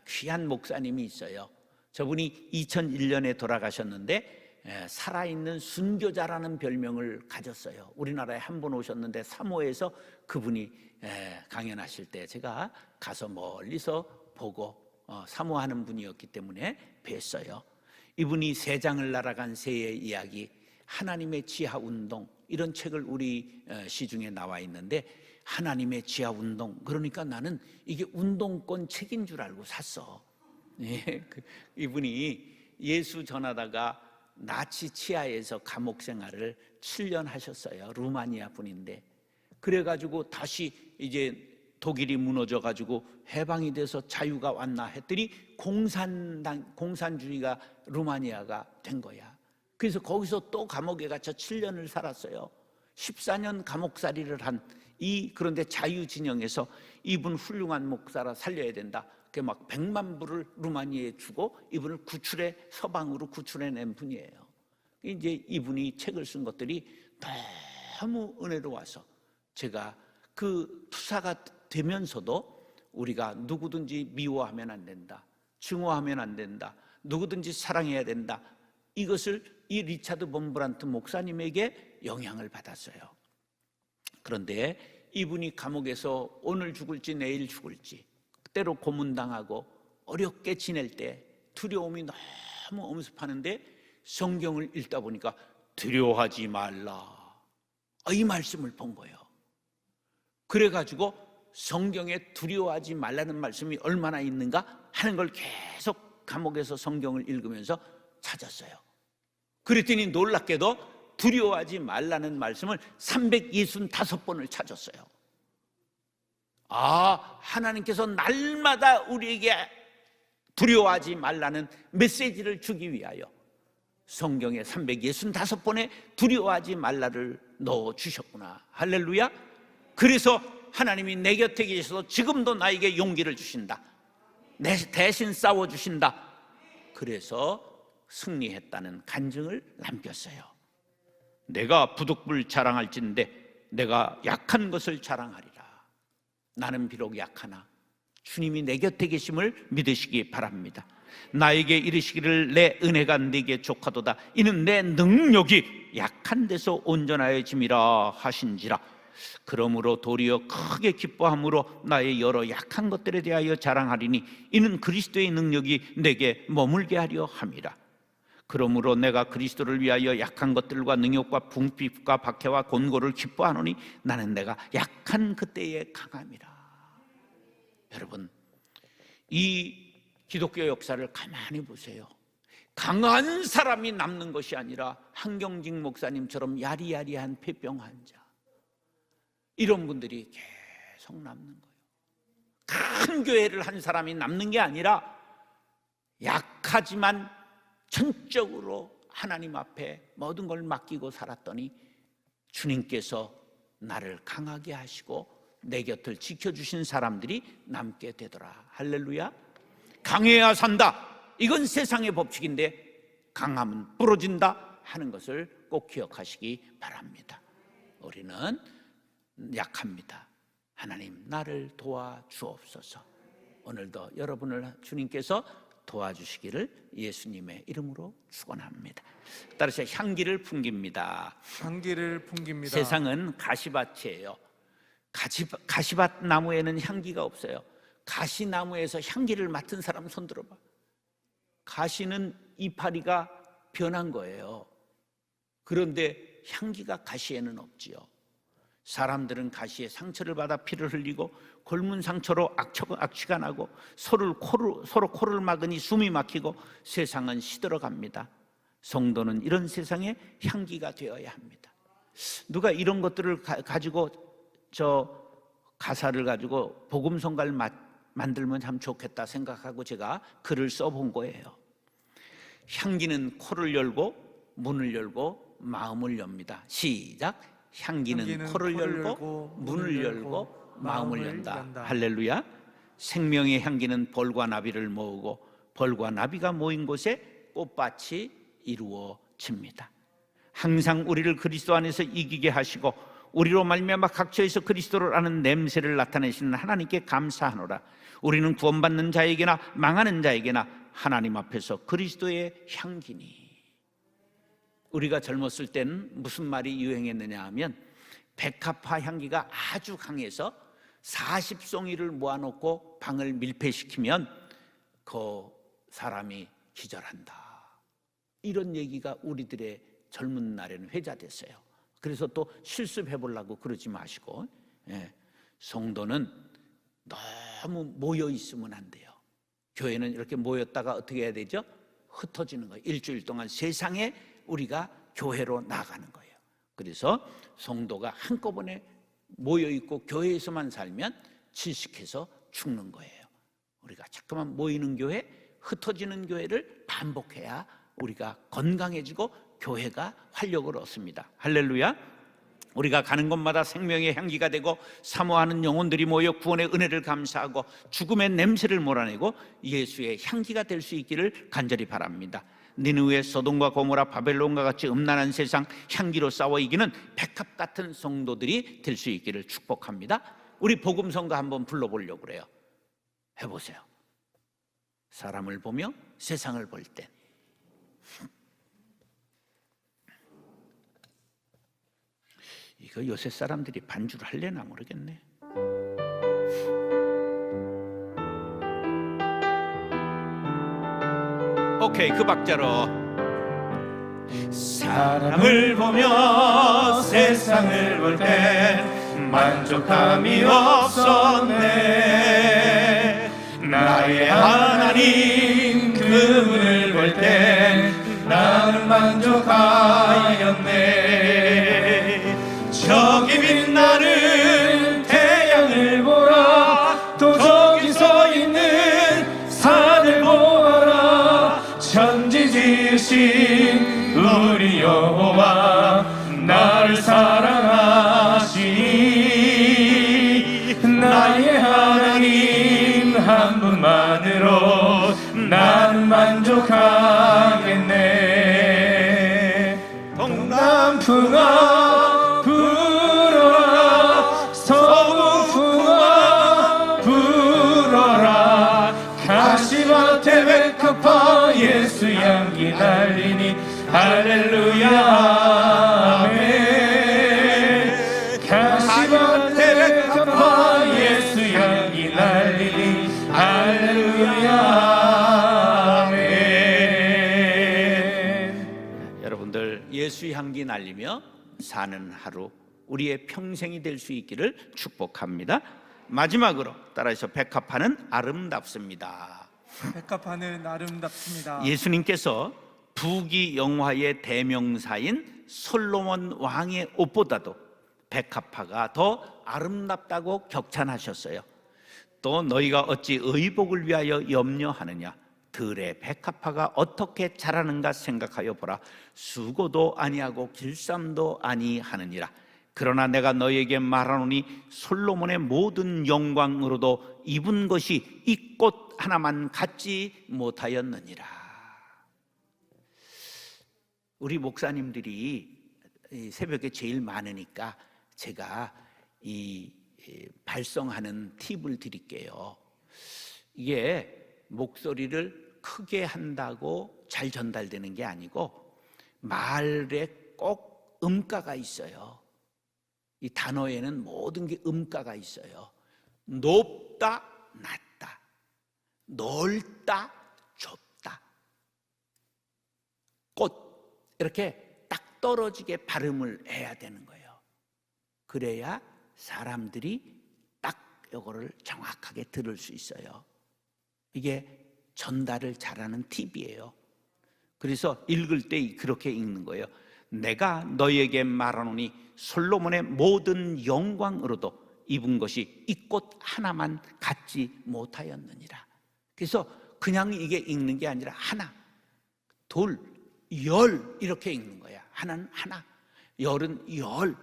귀한 목사님이 있어요. 저분이 2001년에 돌아가셨는데 살아있는 순교자라는 별명을 가졌어요. 우리나라에 한 번 오셨는데 사모에서 그분이 강연하실 때 제가 가서 멀리서 보고 사모하는 분이었기 때문에 뵀어요. 이분이 세상을 날아간 새의 이야기, 하나님의 지하 운동, 이런 책을 우리 시중에 나와 있는데, 하나님의 지하 운동, 그러니까 나는 이게 운동권 책인 줄 알고 샀어. 예, 이분이 예수 전하다가 나치 치하에서 감옥 생활을 7년 하셨어요. 루마니아 분인데, 그래가지고 다시 이제 독일이 무너져가지고 해방이 돼서 자유가 왔나 했더니 공산주의가 루마니아가 된 거야. 그래서 거기서 또 감옥에 갇혀 7년을 살았어요. 14년 감옥살이를 그런데 자유진영에서 이분 훌륭한 목사라 살려야 된다. 그 막 100만 불을 루마니아에 주고 이분을 서방으로 구출해낸 분이에요. 이제 이분이 책을 쓴 것들이 너무 은혜로워서 제가 그 투사가 되면서도 우리가 누구든지 미워하면 안 된다, 증오하면 안 된다, 누구든지 사랑해야 된다, 이것을 이 리차드 범브란트 목사님에게 영향을 받았어요. 그런데 이분이 감옥에서 오늘 죽을지 내일 죽을지, 때로 고문당하고 어렵게 지낼 때 두려움이 너무 엄습하는데 성경을 읽다 보니까 두려워하지 말라, 이 말씀을 본 거예요. 그래가지고 성경에 두려워하지 말라는 말씀이 얼마나 있는가 하는 걸 계속 감옥에서 성경을 읽으면서 찾았어요. 그랬더니 놀랍게도 두려워하지 말라는 말씀을 365번을 찾았어요. 하나님께서 날마다 우리에게 두려워하지 말라는 메시지를 주기 위하여 성경에 365번에 두려워하지 말라를 넣어주셨구나. 할렐루야. 그래서 하나님이 내 곁에 계셔서 지금도 나에게 용기를 주신다, 내 대신 싸워주신다. 그래서 승리했다는 간증을 남겼어요. 내가 부득불 자랑할진대 내가 약한 것을 자랑하리라. 나는 비록 약하나 주님이 내 곁에 계심을 믿으시기 바랍니다. 나에게 이르시기를 내 은혜가 네게 족하도다. 이는 내 능력이 약한 데서 온전하여짐이라 하신지라. 그러므로 도리어 크게 기뻐함으로 나의 여러 약한 것들에 대하여 자랑하리니 이는 그리스도의 능력이 내게 머물게 하려 함이라. 그러므로 내가 그리스도를 위하여 약한 것들과 능욕과 궁핍과 박해와 곤고를 기뻐하노니 나는 내가 약한 그때에 강함이라. 여러분, 이 기독교 역사를 가만히 보세요. 강한 사람이 남는 것이 아니라 한경직 목사님처럼 야리야리한 폐병 환자, 이런 분들이 계속 남는 거예요. 큰 교회를 한 사람이 남는 게 아니라 약하지만 전적으로 하나님 앞에 모든 걸 맡기고 살았더니 주님께서 나를 강하게 하시고 내 곁을 지켜주신 사람들이 남게 되더라. 할렐루야. 강해야 산다, 이건 세상의 법칙인데 강함은 부러진다 하는 것을 꼭 기억하시기 바랍니다. 우리는 약합니다. 하나님 나를 도와주옵소서. 오늘도 여러분을 주님께서 도와주시기를 예수님의 이름으로 축원합니다. 따라서 향기를 풍깁니다. 향기를 풍깁니다. 세상은 가시밭이에요. 가시밭 나무에는 향기가 없어요. 가시나무에서 향기를 맡은 사람 손 들어봐. 가시는 이파리가 변한 거예요. 그런데 향기가 가시에는 없지요. 사람들은 가시에 상처를 받아 피를 흘리고 골문 상처로 악취가 나고 서로 코를 막으니 숨이 막히고 세상은 시들어갑니다. 성도는 이런 세상에 향기가 되어야 합니다. 누가 이런 것들을 가지고 가사를 가지고 복음성가를 만들면 참 좋겠다 생각하고 제가 글을 써본 거예요. 향기는 코를 열고 문을 열고 마음을 엽니다. 시작. 향기는 코를 열고 문을 열고 마음을 연다. 할렐루야. 생명의 향기는 벌과 나비를 모으고 벌과 나비가 모인 곳에 꽃밭이 이루어집니다. 항상 우리를 그리스도 안에서 이기게 하시고 우리로 말미암아 각처에서 그리스도를 아는 냄새를 나타내시는 하나님께 감사하노라. 우리는 구원받는 자에게나 망하는 자에게나 하나님 앞에서 그리스도의 향기니. 우리가 젊었을 때는 무슨 말이 유행했느냐 하면 백합화 향기가 아주 강해서 40송이를 모아놓고 방을 밀폐시키면 그 사람이 기절한다. 이런 얘기가 우리들의 젊은 날에는 회자됐어요. 그래서 또 실습해 보려고 그러지 마시고, 성도는 너무 모여 있으면 안 돼요. 교회는 이렇게 모였다가 어떻게 해야 되죠? 흩어지는 거예요. 일주일 동안 세상에 우리가 교회로 나가는 거예요. 그래서 성도가 한꺼번에 모여 있고 교회에서만 살면 질식해서 죽는 거예요. 우리가 자꾸만 모이는 교회, 흩어지는 교회를 반복해야 우리가 건강해지고 교회가 활력을 얻습니다. 할렐루야. 우리가 가는 곳마다 생명의 향기가 되고 사모하는 영혼들이 모여 구원의 은혜를 감사하고 죽음의 냄새를 몰아내고 예수의 향기가 될 수 있기를 간절히 바랍니다. 니느웨, 소돔과 고모라, 바벨론과 같이 음란한 세상 향기로 싸워 이기는 백합 같은 성도들이 될 수 있기를 축복합니다. 우리 복음성가 한번 불러보려고 그래요. 해보세요. 사람을 보며 세상을 볼 땐 이거 요새 사람들이 반주를 할래나 모르겠네. 오케이, 그 박자로. 사람을 보며 세상을 볼 땐 만족함이 없었네. 나의 하나님 그분을 볼 땐 나는 만족하였네. 저기 빛나는 태양을 보라. 또 저기 서 있는 산을 보아라. 천지 지으신 우리 여호와 나를 사랑하시니 나의 하나님 한 분만으로 나는 만족하겠네. 동남풍아 불어라. 서북풍아 불어라. 가시밭에 백합화 예수 향기 날리니 할렐루야 아멘. 가시밭에 백합화 예수 향기 날리니 할렐루야 아멘. 여러분들 예수 향기 날리며 사는 하루, 우리의 평생이 될 수 있기를 축복합니다. 마지막으로 따라서 백합화는 아름답습니다. 백합화는 아름답습니다. 예수님께서 부귀영화의 대명사인 솔로몬 왕의 옷보다도 백합화가 더 아름답다고 격찬하셨어요. 또 너희가 어찌 의복을 위하여 염려하느냐. 들의 백합화가 어떻게 자라는가 생각하여 보라. 수고도 아니하고 길쌈도 아니하느니라. 그러나 내가 너희에게 말하노니 솔로몬의 모든 영광으로도 입은 것이 이 꽃 하나만 갖지 못하였느니라. 우리 목사님들이 새벽에 제일 많으니까 제가 이 발성하는 팁을 드릴게요. 이게 목소리를 크게 한다고 잘 전달되는 게 아니고 말에 꼭 음가가 있어요. 이 단어에는 모든 게 음가가 있어요. 높다, 낮다, 넓다, 좁다, 꽃, 이렇게 딱 떨어지게 발음을 해야 되는 거예요. 그래야 사람들이 딱 이거를 정확하게 들을 수 있어요. 이게 전달을 잘하는 팁이에요. 그래서 읽을 때 그렇게 읽는 거예요. 내가 너희에게 말하노니 솔로몬의 모든 영광으로도 입은 것이 이 꽃 하나만 갖지 못하였느니라. 그래서 그냥 이게 읽는 게 아니라 하나, 둘, 열 이렇게 읽는 거야. 하나는 하나, 열은 열,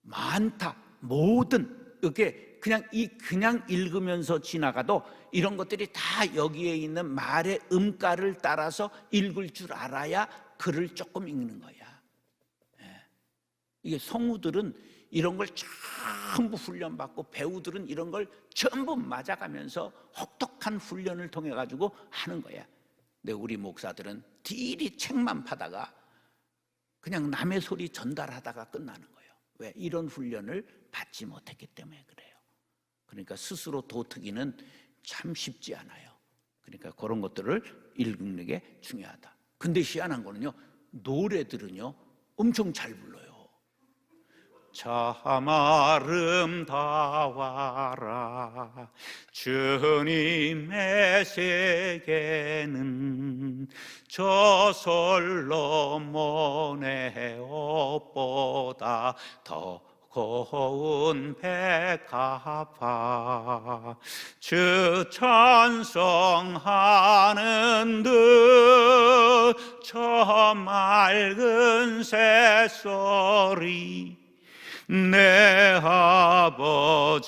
많다, 모든. 이렇게 그냥 읽으면서 지나가도 이런 것들이 다 여기에 있는 말의 음가를 따라서 읽을 줄 알아야 글을 조금 읽는 거야. 이게 성우들은 이런 걸 전부 훈련받고, 배우들은 이런 걸 전부 맞아가면서 혹독한 훈련을 통해 가지고 하는 거야. 근데 우리 목사들은 딜이 책만 파다가 그냥 남의 소리 전달하다가 끝나는 거예요. 왜? 이런 훈련을 받지 못했기 때문에 그래요. 그러니까 스스로 도트기는 참 쉽지 않아요. 그러니까 그런 것들을 읽는 게 중요하다. 근데 희한한 거는요, 노래들은요 엄청 잘 불러요. 참 아름다워라 주님의 세계는 저 솔로몬의 옷보다 더 고운 백합화 주 찬송하는 듯 저 맑은 새소리 내 아버지의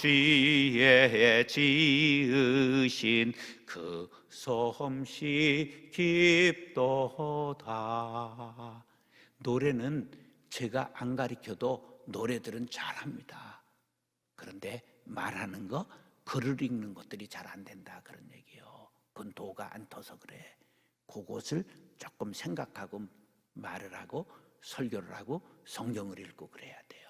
지으신 그 솜씨 깊도다. 노래는 제가 안 가르쳐도 노래들은 잘합니다. 그런데 말하는 거, 글을 읽는 것들이 잘 안 된다, 그런 얘기예요. 그건 도가 안 터서 그래. 그것을 조금 생각하고 말을 하고 설교를 하고 성경을 읽고 그래야 돼요.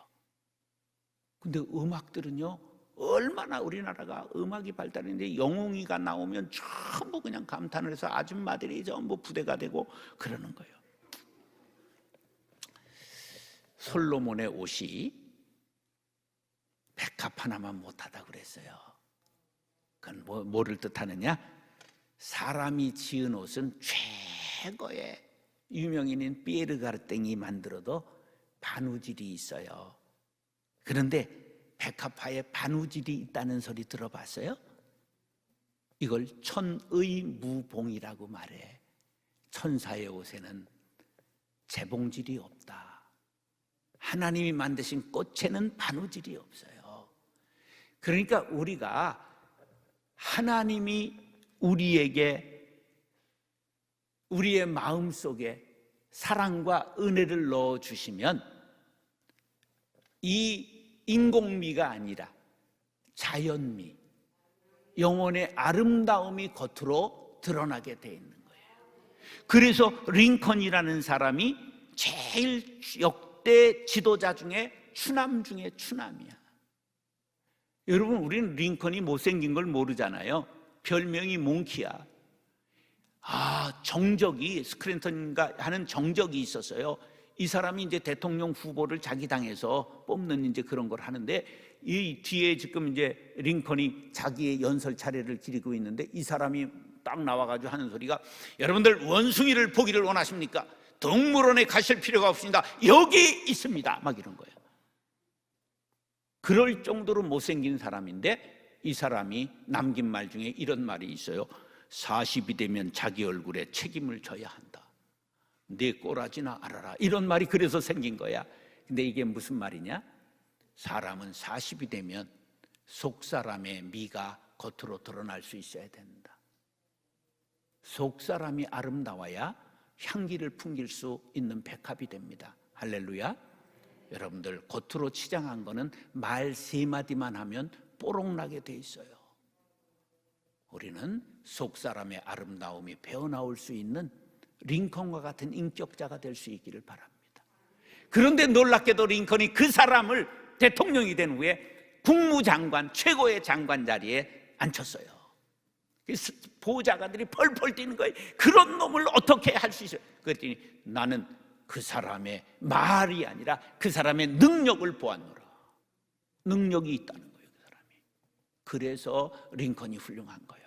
근데 음악들은요, 얼마나 우리나라가 음악이 발달했는데 영웅이가 나오면 전부 그냥 감탄을 해서 아줌마들이 전부 부대가 되고 그러는 거예요. 솔로몬의 옷이 백합 하나만 못하다고 그랬어요. 그건 뭐를 뜻하느냐? 사람이 지은 옷은 최고의 유명인인 피에르 가르땡이 만들어도 바느질이 있어요. 그런데 백합화에 바느질이 있다는 소리 들어봤어요? 이걸 천의무봉이라고 말해. 천사의 옷에는 재봉질이 없다. 하나님이 만드신 꽃에는 바느질이 없어요. 그러니까 우리가 하나님이 우리에게, 우리의 마음속에 사랑과 은혜를 넣어주시면 이 인공미가 아니라 자연미, 영혼의 아름다움이 겉으로 드러나게 돼 있는 거예요. 그래서 링컨이라는 사람이 제일 역대 지도자 중에 추남 중에 추남이야. 여러분, 우리는 링컨이 못생긴 걸 모르잖아요. 별명이 몽키야. 정적이, 스크랜턴가 하는 정적이 있었어요. 이 사람이 이제 대통령 후보를 자기 당에서 뽑는 이제 그런 걸 하는데, 이 뒤에 지금 이제 링컨이 자기의 연설 차례를 기리고 있는데, 이 사람이 딱 나와가지고 하는 소리가, 여러분들 원숭이를 보기를 원하십니까? 동물원에 가실 필요가 없습니다. 여기 있습니다. 막 이런 거예요. 그럴 정도로 못생긴 사람인데, 이 사람이 남긴 말 중에 이런 말이 있어요. 40이 되면 자기 얼굴에 책임을 져야 한다. 내 꼬라지나 알아라. 이런 말이 그래서 생긴 거야. 근데 이게 무슨 말이냐? 사람은 40이 되면 속사람의 미가 겉으로 드러날 수 있어야 된다. 속사람이 아름다워야 향기를 풍길 수 있는 백합이 됩니다. 할렐루야. 여러분들, 겉으로 치장한 거는 말 3마디만 하면 뽀록나게 돼 있어요. 우리는 속사람의 아름다움이 배어나올 수 있는 링컨과 같은 인격자가 될 수 있기를 바랍니다. 그런데 놀랍게도 링컨이 그 사람을 대통령이 된 후에 국무장관, 최고의 장관 자리에 앉혔어요. 보좌관들이 펄펄 뛰는 거예요. 그런 놈을 어떻게 할 수 있어요? 그랬더니 나는 그 사람의 말이 아니라 그 사람의 능력을 보았노라. 능력이 있다는 거예요, 그 사람이. 그래서 링컨이 훌륭한 거예요.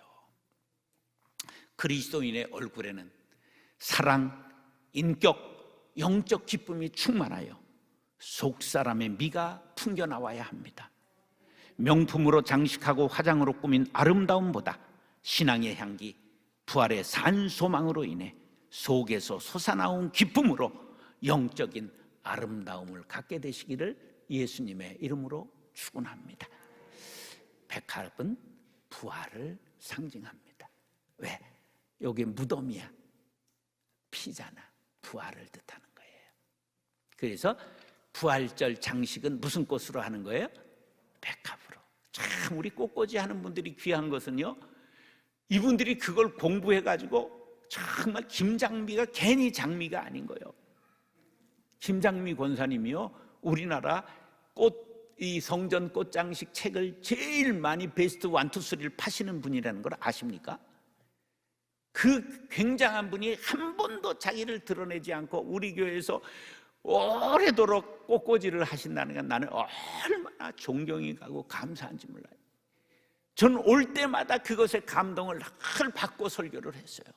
그리스도인의 얼굴에는 사랑, 인격, 영적 기쁨이 충만하여 속사람의 미가 풍겨나와야 합니다. 명품으로 장식하고 화장으로 꾸민 아름다움보다 신앙의 향기, 부활의 산 소망으로 인해 속에서 솟아나온 기쁨으로 영적인 아름다움을 갖게 되시기를 예수님의 이름으로 축원합니다. 백합은 부활을 상징합니다. 왜? 여기 무덤이야. 피잖아. 부활을 뜻하는 거예요. 그래서 부활절 장식은 무슨 꽃으로 하는 거예요? 백합으로. 참 우리 꽃꽂이 하는 분들이 귀한 것은요, 이분들이 그걸 공부해가지고 정말 김장미가 괜히 장미가 아닌 거예요. 김장미 권사님이요, 우리나라 이 성전 꽃장식 책을 제일 많이 베스트 1, 2, 3를 파시는 분이라는 걸 아십니까? 그 굉장한 분이 한 번도 자기를 드러내지 않고 우리 교회에서 오래도록 꽃꽂이를 하신다는 건 나는 얼마나 존경이 가고 감사한지 몰라요. 전 올 때마다 그것에 감동을 늘 받고 설교를 했어요.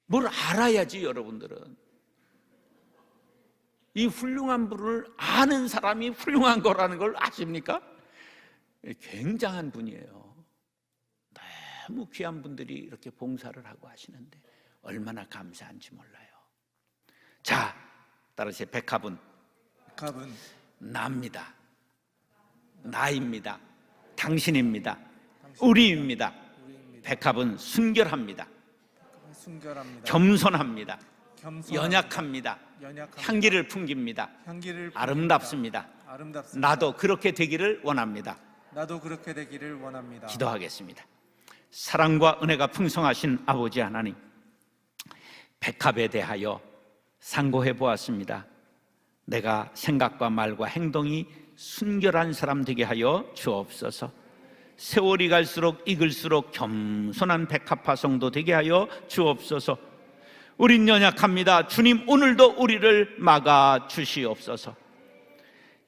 뭘 알아야지 여러분들은. 이 훌륭한 분을 아는 사람이 훌륭한 거라는 걸 아십니까? 굉장한 분이에요. 너무 귀한 분들이 이렇게 봉사를 하고 하시는데 얼마나 감사한지 몰라요. 자, 따라서 백합은 나입니다. 나입니다. 당신입니다. 우리입니다. 백합은 순결합니다. 겸손합니다. 연약합니다. 향기를 풍깁니다. 아름답습니다. 나도 그렇게 되기를 원합니다. 기도하겠습니다. 사랑과 은혜가 풍성하신 아버지 하나님, 백합에 대하여 상고해 보았습니다. 내가 생각과 말과 행동이 순결한 사람 되게 하여 주옵소서. 세월이 갈수록 익을수록 겸손한 백합화 성도 되게 하여 주옵소서. 우린 연약합니다. 주님, 오늘도 우리를 막아 주시옵소서.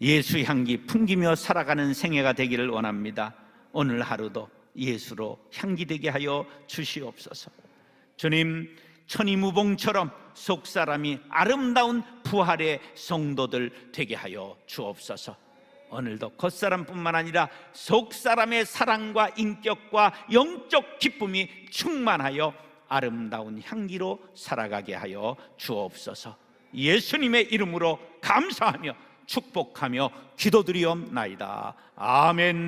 예수 향기 풍기며 살아가는 생애가 되기를 원합니다. 오늘 하루도 예수로 향기되게 하여 주시옵소서. 주님, 천이무봉처럼 속사람이 아름다운 부활의 성도들 되게 하여 주옵소서. 오늘도 겉사람뿐만 아니라 속사람의 사랑과 인격과 영적 기쁨이 충만하여 아름다운 향기로 살아가게 하여 주옵소서. 예수님의 이름으로 감사하며 축복하며 기도드리옵나이다. 아멘.